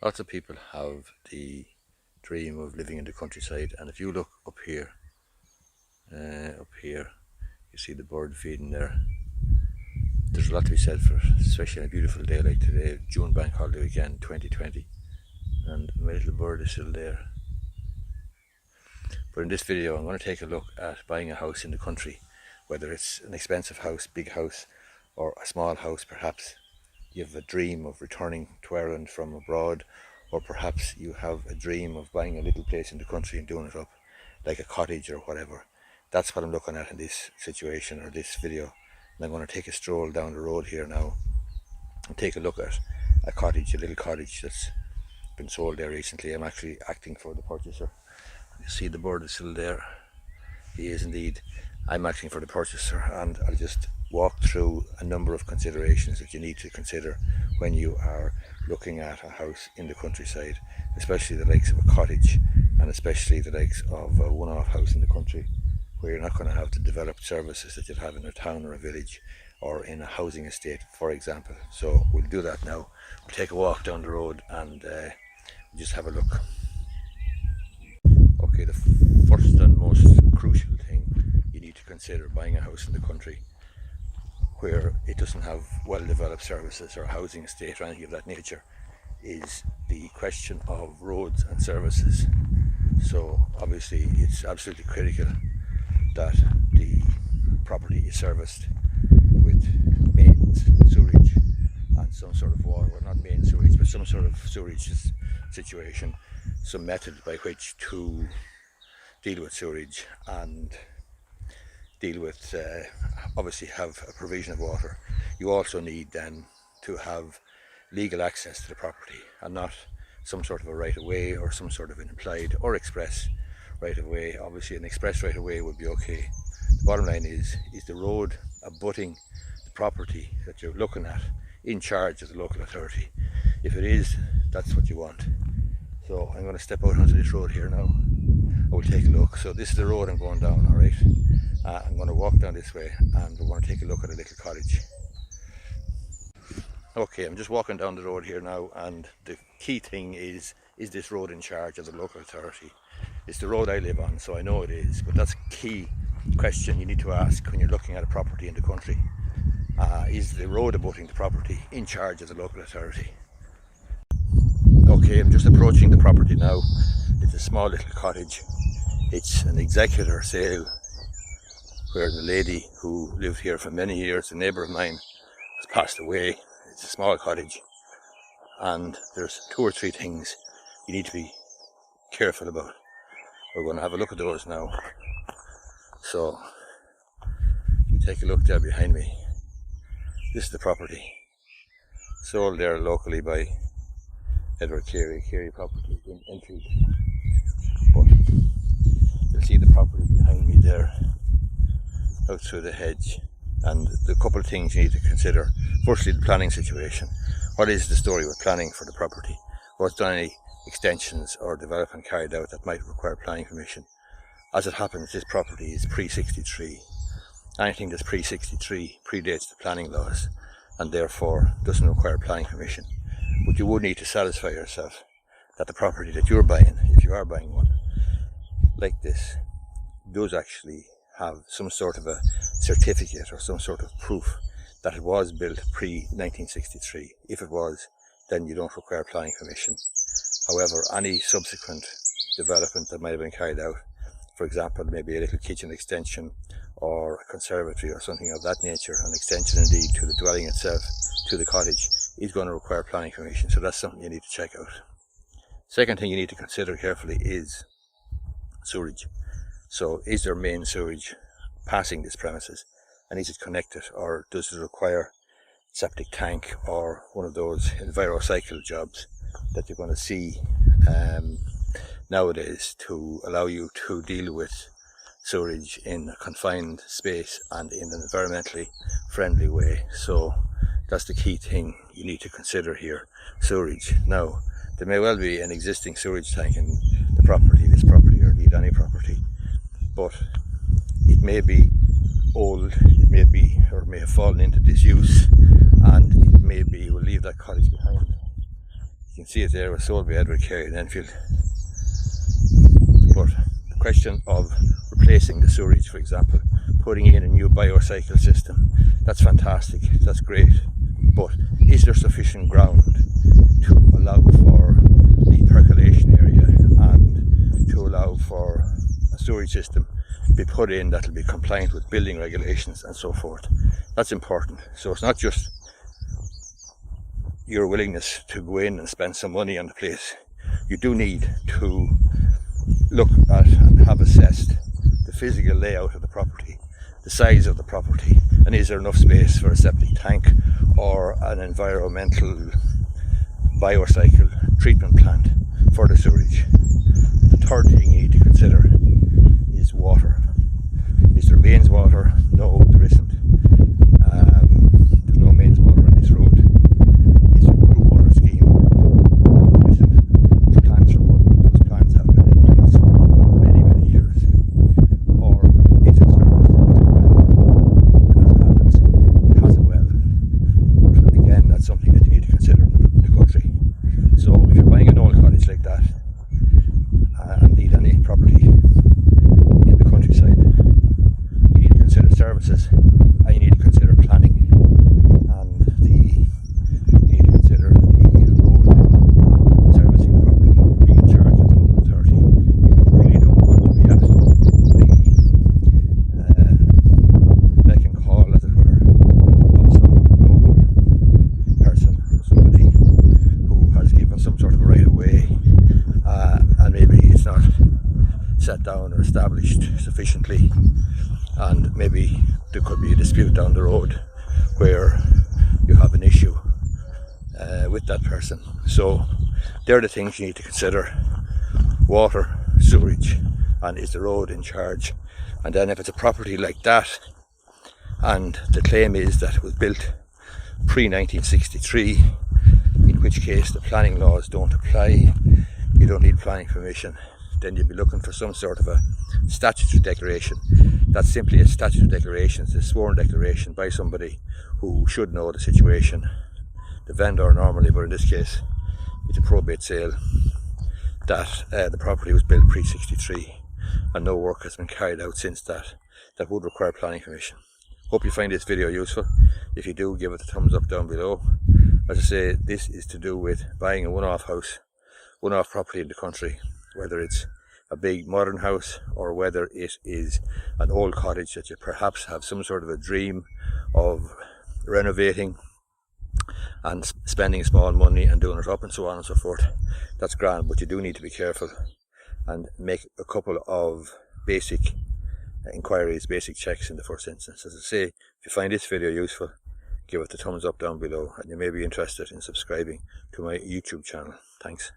Lots of people have the dream of living in the countryside, and if you look up here, you see the bird feeding there. There's a lot to be said for, especially on a beautiful day like today, June bank holiday weekend 2020, and my little bird is still there. But in this video I'm going to take a look at buying a house in the country, whether it's an expensive house, big house, or a small house perhaps. You have a dream of returning to Ireland from abroad, or perhaps you have a dream of buying a little place in the country and doing it up, like a cottage or whatever. That's what I'm looking at in this situation or this video. And I'm going to take a stroll down the road here now and take a look at a cottage, a little cottage that's been sold there recently. I'm actually acting for the purchaser. You see the bird is still there. He is indeed. I'm acting for the purchaser, and I'll just walk through a number of considerations that you need to consider when you are looking at a house in the countryside, especially the likes of a cottage, and especially the likes of a one-off house in the country, where you're not going to have the developed services that you'd have in a town or a village or in a housing estate, for example. So we'll do that now. We'll take a walk down the road and just have a look. Okay, the first and most crucial thing you need to consider buying a house in the country where it doesn't have well-developed services or housing estate or anything of that nature is the question of roads and services. So obviously it's absolutely critical that the property is serviced with mains, sewage and some sort of water, well, not main sewage, but some sort of sewage situation, some method by which to deal with sewage and deal with, obviously have a provision of water. You also need then to have legal access to the property and not some sort of a right of way or some sort of an implied or express right of way. Obviously an express right of way would be okay. The bottom line is the road abutting the property that you're looking at in charge of the local authority? If it is, that's what you want. So I'm going to step out onto this road here now. I will take a look. So this is the road I'm going down, alright? I'm going to walk down this way and we're going to take a look at a little cottage. Okay, I'm just walking down the road here now, and the key thing is this road in charge of the local authority? It's the road I live on, so I know it is, but that's a key question you need to ask when you're looking at a property in the country. Is the road abutting the property in charge of the local authority? Okay, I'm just approaching the property now. It's a small little cottage. It's an executor sale where the lady who lived here for many years, a neighbour of mine, has passed away. It's a small cottage, and there's 2 or 3 things you need to be careful about. We're going to have a look at those now. So you take a look there behind me. This is the property sold there locally by Edward Carey Property in Enfield. But you'll see the property behind me there out through the hedge, and the couple of things you need to consider. Firstly, the planning situation. What is the story with planning for the property? Was there any extensions or development carried out that might require planning permission? As it happens, this property is pre-63. Anything that's pre-63 predates the planning laws and therefore doesn't require planning permission. But you would need to satisfy yourself that the property that you're buying, if you are buying one like this, does actually have some sort of a certificate or some sort of proof that it was built pre-1963. If it was, then you don't require planning permission. However, any subsequent development that might have been carried out, for example, maybe a little kitchen extension or a conservatory or something of that nature, an extension indeed to the dwelling itself, to the cottage, is going to require planning permission. So that's something you need to check out. Second thing you need to consider carefully is sewage. So is there main sewage passing this premises, and is it connected, or does it require septic tank or one of those EnviroCycle jobs that you're going to see nowadays to allow you to deal with sewerage in a confined space and in an environmentally friendly way. So that's the key thing you need to consider here, sewerage. Now, there may well be an existing sewage tank in the property, this property, or indeed any property, but it may be old, it may be, or may have fallen into disuse, and it may be, we'll leave that cottage behind. You can see it there, was sold by Edward Carey in Enfield. But the question of replacing the sewerage, for example, putting in a new biocycle system, that's fantastic, that's great. But is there sufficient ground to allow for the percolation area and to allow for a sewerage system to be put in that will be compliant with building regulations and so forth? That's important. So it's not just your willingness to go in and spend some money on the place. You do need to look at and have assessed the physical layout of the property, the size of the property, and is there enough space for a septic tank or an environmental biocycle treatment plant for the sewage. The third thing you need to consider is water. Is there mains water? No, there isn't. There's no mains water on this road. Is there a good water scheme? No, there isn't. There's plans from one, but those plans have been in place for many, many years. Or is it serviced with a well? As it happens, it has a well. But again, that's something that you need to consider in the country. So if you're buying an old cottage like that, indeed any property in the countryside, you need to consider services, and you need to consider planning, and you need to consider the road servicing the property, being in charge of the local authority. You really don't want to be at the beck and call, as it were, of some local person, somebody who has given some sort of a right of way, and maybe it's not set down or established sufficiently, and maybe there could be a dispute down the road where you have an issue with that person. So they're the things you need to consider: water, sewerage, and is the road in charge. And then if it's a property like that and the claim is that it was built pre-1963, in which case the planning laws don't apply, you don't need planning permission, then you'd be looking for some sort of a statutory declaration. That's simply a statutory declaration. It's a sworn declaration by somebody who should know the situation, the vendor normally, but in this case it's a probate sale, that the property was built pre-63 and no work has been carried out since that would require planning permission. Hope you find this video useful. If you do, give it a thumbs up down below. As I say, this is to do with buying a one-off house, one-off property in the country, whether it's a big modern house or whether it is an old cottage that you perhaps have some sort of a dream of renovating and spending small money and doing it up and so on and so forth. That's grand, but you do need to be careful and make a couple of basic inquiries, basic checks in the first instance. As I say, if you find this video useful, give it a thumbs up down below, and you may be interested in subscribing to my YouTube channel. Thanks.